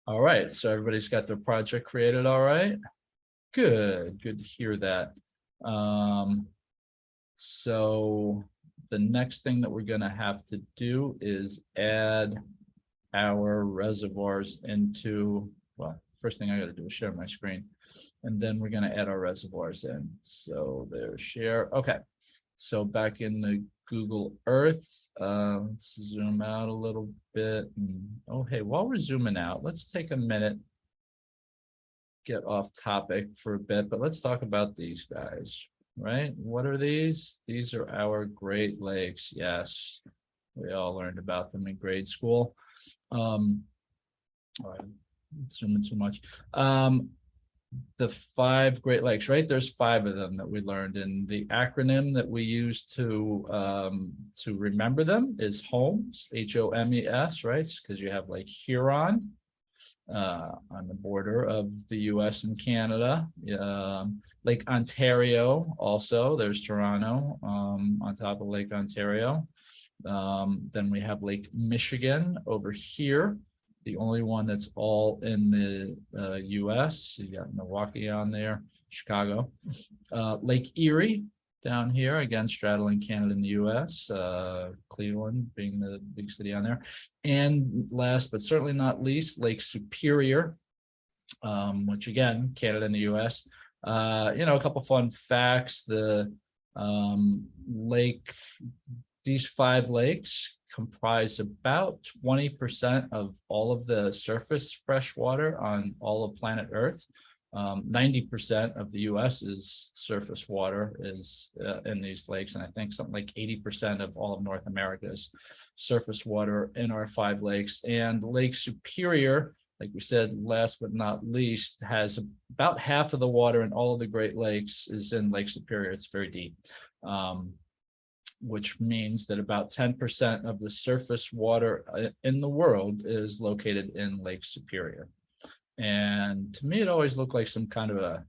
All right, so everybody's got their project created, all right? Good to hear that. So the next thing that we're gonna have to do is add our reservoirs into, well, first thing I gotta do is share my screen. And then we're gonna add our reservoirs in. So there's share, okay. So back in the Google Earth, let's zoom out a little bit. Oh, hey, while we're zooming out, let's take a minute, get off topic for a bit, but let's talk about these guys, right? What are these? These are our Great Lakes. Yes, we all learned about them in grade school. All right, zooming too much. The 5 Great Lakes, right? There's 5 of them that we learned, and the acronym that we use to remember them is HOMES, HOMES, right? Because you have like Huron on the border of the U.S. and Canada. Lake Ontario, also there's Toronto on top of Lake Ontario. Then we have Lake Michigan over here. The only one that's all in the US. You got Milwaukee on there, Chicago. Lake Erie down here, again, straddling Canada and the US, Cleveland being the big city on there. And last but certainly not least, Lake Superior, which again, Canada and the US. A couple fun facts. The these 5 lakes comprise about 20% of all of the surface fresh water on all of planet Earth. 90% of the US's surface water is in these lakes, and I think something like 80% of all of North America's surface water in our 5 lakes. And Lake Superior, like we said, last but not least, has about half of the water in all of the Great Lakes is in Lake Superior. It's very deep. Which means that about 10% of the surface water in the world is located in Lake Superior. And to me, it always looked like some kind of a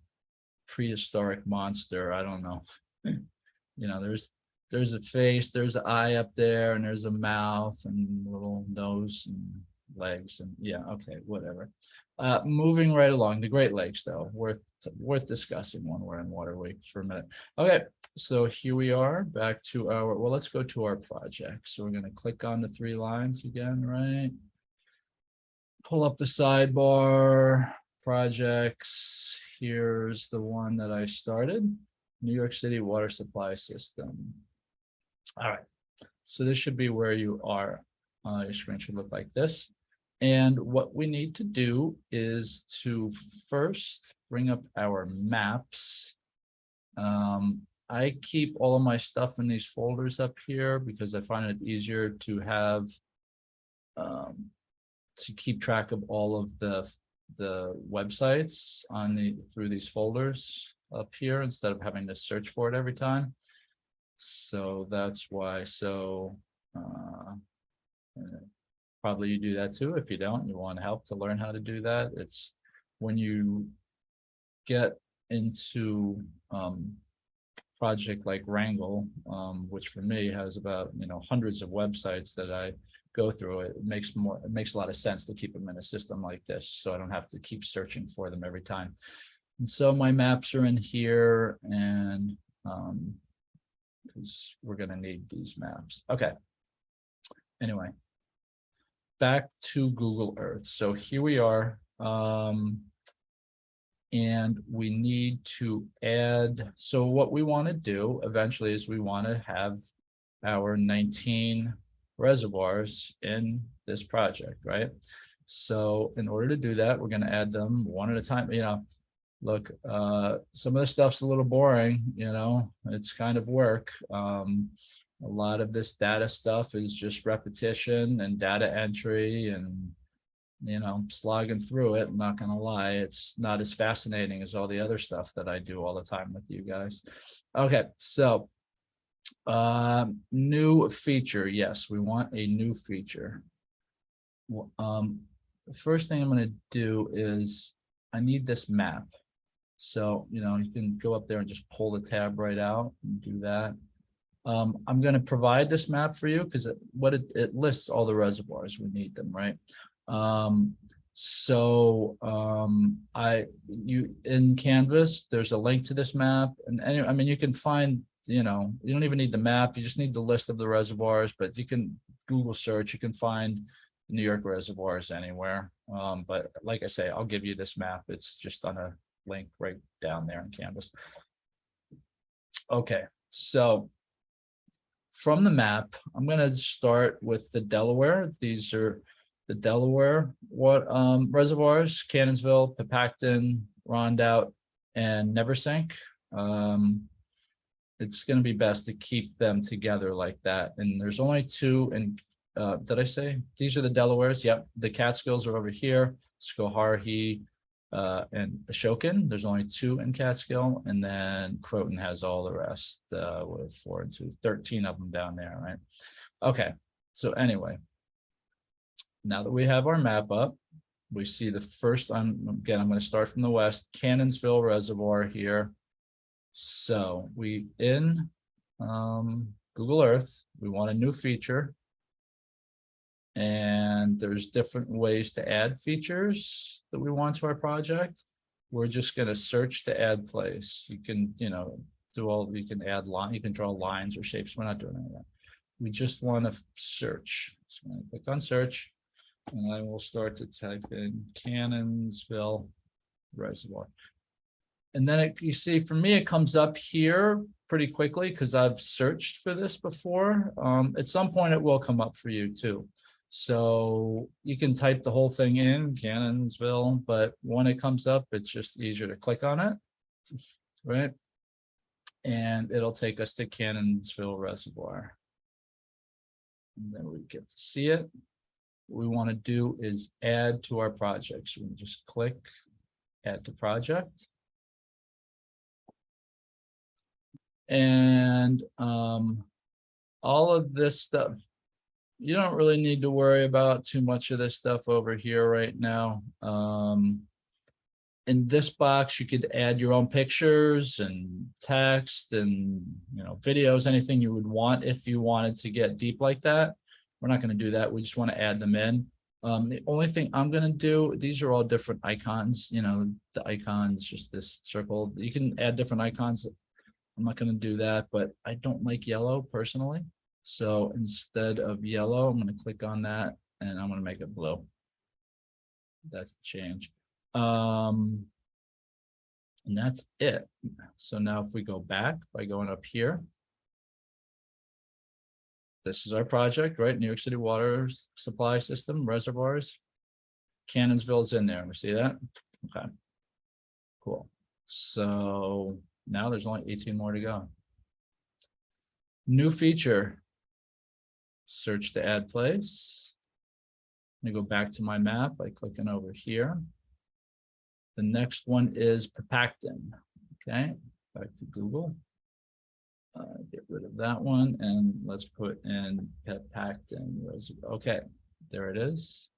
prehistoric monster. I don't know. There's a face, there's an eye up there, and there's a mouth and little nose and legs, and yeah, okay, whatever. Moving right along, the Great Lakes, though, worth discussing when we're in Water Week for a minute. Okay, so here we are back to our, well, let's go to our project. So we're going to click on the 3 lines again, right? Pull up the sidebar, projects. Here's the one that I started, New York City Water Supply System. All right, so this should be where you are. Your screen should look like this. And what we need to do is to first bring up our maps. I keep all of my stuff in these folders up here because I find it easier to have to keep track of all of the websites through these folders up here instead of having to search for it every time. So that's why. So probably you do that too. If you don't, you want help to learn how to do that. It's when you get into project like Wrangle, which for me has about hundreds of websites that I go through. It makes a lot of sense to keep them in a system like this, so I don't have to keep searching for them every time. And so my maps are in here, and because we're going to need these maps. Okay. Anyway, back to Google Earth. So here we are. And we need to add, so what we want to do eventually is we want to have our 19 reservoirs in this project, right? So in order to do that, we're going to add them one at a time. Look, some of the stuff's a little boring, it's kind of work. A lot of this data stuff is just repetition and data entry and slogging through it. I'm not gonna lie, it's not as fascinating as all the other stuff that I do all the time with you guys. Okay, so new feature. Yes, we want a new feature. The first thing I'm going to do is I need this map. So you can go up there and just pull the tab right out and do that. I'm going to provide this map for you because it lists all the reservoirs. We need them, right? So you in Canvas, there's a link to this map, and anyway, I mean, you can find, you don't even need the map, you just need the list of the reservoirs, but you can Google search, you can find New York reservoirs anywhere. But like I say, I'll give you this map. It's just on a link right down there in Canvas. Okay, so from the map, I'm going to start with the Delaware. These are the Delaware reservoirs: Cannonsville, Pepacton, Rondout, and Neversink. It's going to be best to keep them together like that. And there's only two. And did I say these are the Delawares? Yep, the Catskills are over here. Schoharie and Ashokan. There's only two in Catskill, and then Croton has all the rest with 4 and 2, 13 of them down there, right? Okay, so anyway, now that we have our map up, we see the first, I'm going to start from the west, Cannonsville Reservoir here. So we in Google Earth, we want a new feature. And there's different ways to add features that we want to our project. We're just going to search to add place. You can, you can add line, you can draw lines or shapes. We're not doing any of that. We just want to search. So I'm going to click on search, and I will start to type in Cannonsville Reservoir. And then you see, for me, it comes up here pretty quickly because I've searched for this before. At some point, it will come up for you too. So you can type the whole thing in, Cannonsville, but when it comes up, it's just easier to click on it, right? And it'll take us to Cannonsville Reservoir. And then we get to see it. What we want to do is add to our project. So we can just click add to project. And all of this stuff, you don't really need to worry about too much of this stuff over here right now. In this box, you could add your own pictures and text and videos, anything you would want if you wanted to get deep like that. We're not going to do that. We just want to add them in. The only thing I'm going to do, these are all different icons. The icons, just this circle. You can add different icons. I'm not going to do that, but I don't like yellow personally. So instead of yellow, I'm going to click on that and I'm going to make it blue. That's the change. And that's it. So now if we go back by going up here, this is our project, right? New York City Water Supply System, reservoirs. Cannonsville's in there. We see that? Okay, cool. So now there's only 18 more to go. New feature. Search to add place. I'm going to go back to my map by clicking over here. The next one is Pepacton. Okay, back to Google. Get rid of that one and let's put in Pepacton. Okay, there it is.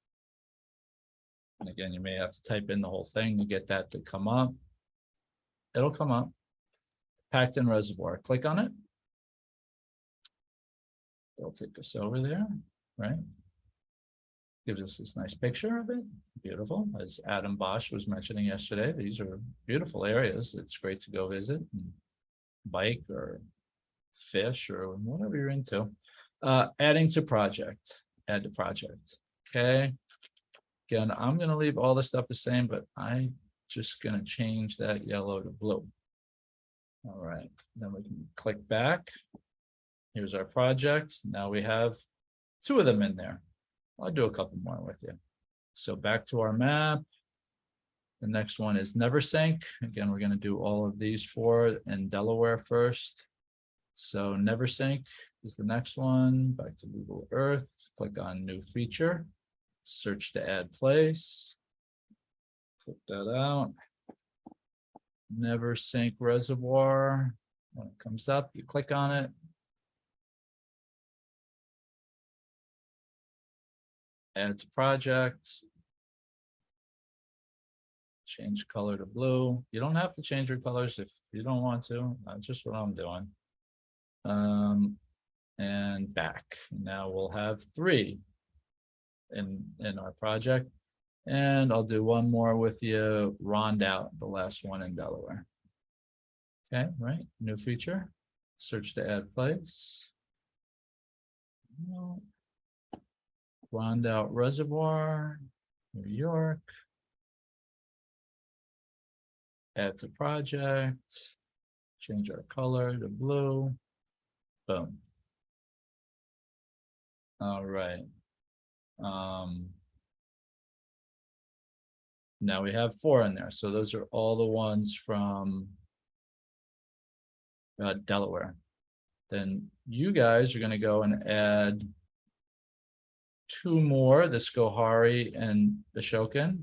And again, you may have to type in the whole thing to get that to come up. It'll come up. Pepacton Reservoir. Click on it. It'll take us over there, right? Gives us this nice picture of it. Beautiful. As Adam Bosch was mentioning yesterday, these are beautiful areas. It's great to go visit and bike or fish or whatever you're into. Adding to project. Add to project. Okay. Again, I'm going to leave all this stuff the same, but I'm just going to change that yellow to blue. All right. Then we can click back. Here's our project. Now we have 2 of them in there. I'll do a couple more with you. So back to our map. The next one is Neversink. Again, we're going to do all of these 4 in Delaware first. So Neversink is the next one. Back to Google Earth. Click on new feature. Search to add place. Click that out. Neversink Reservoir. When it comes up, you click on it. Add to project. Change color to blue. You don't have to change your colors if you don't want to. That's just what I'm doing. And back. Now we'll have 3 in our project. And I'll do one more with you, Rondout, the last one in Delaware. Okay, right, new feature, search to add place. No. Rondout Reservoir, New York. Add to project, change our color to blue, boom. All right. Now we have 4 in there. So those are all the ones from Delaware. Then you guys are going to go and add 2 more, the Skohari and the Ashokan.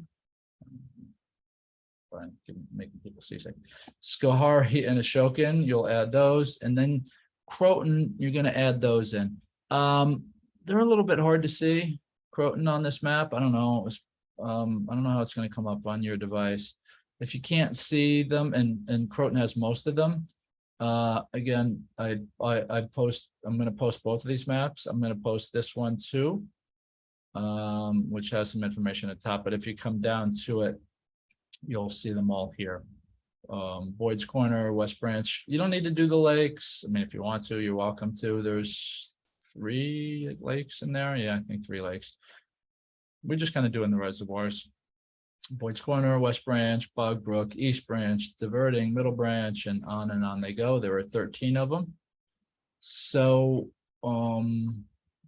Making people see something. Skohari and Ashokan, you'll add those. And then Croton, you're going to add those in. They're a little bit hard to see, Croton, on this map. I don't know. I don't know how it's going to come up on your device. If you can't see them, and Croton has most of them, again, I'm going to post both of these maps. I'm going to post this one too, which has some information at the top. But if you come down to it, you'll see them all here. Boyd's Corner, West Branch. You don't need to do the lakes. I mean, if you want to, you're welcome to. There's 3 lakes in there. Yeah, I think 3 lakes. We're just kind of doing the reservoirs. Boyd's Corner, West Branch, Bog Brook, East Branch, Diverting, Middle Branch, and on they go. There are 13 of them. So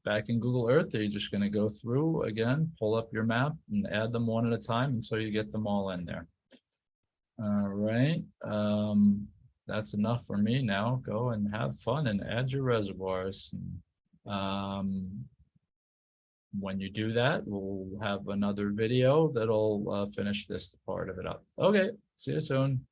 back in Google Earth, you're just going to go through again, pull up your map and add them one at a time until you get them all in there. All right. That's enough for me now. Go and have fun and add your reservoirs. When you do that, we'll have another video that'll finish this part of it up. Okay, see you soon.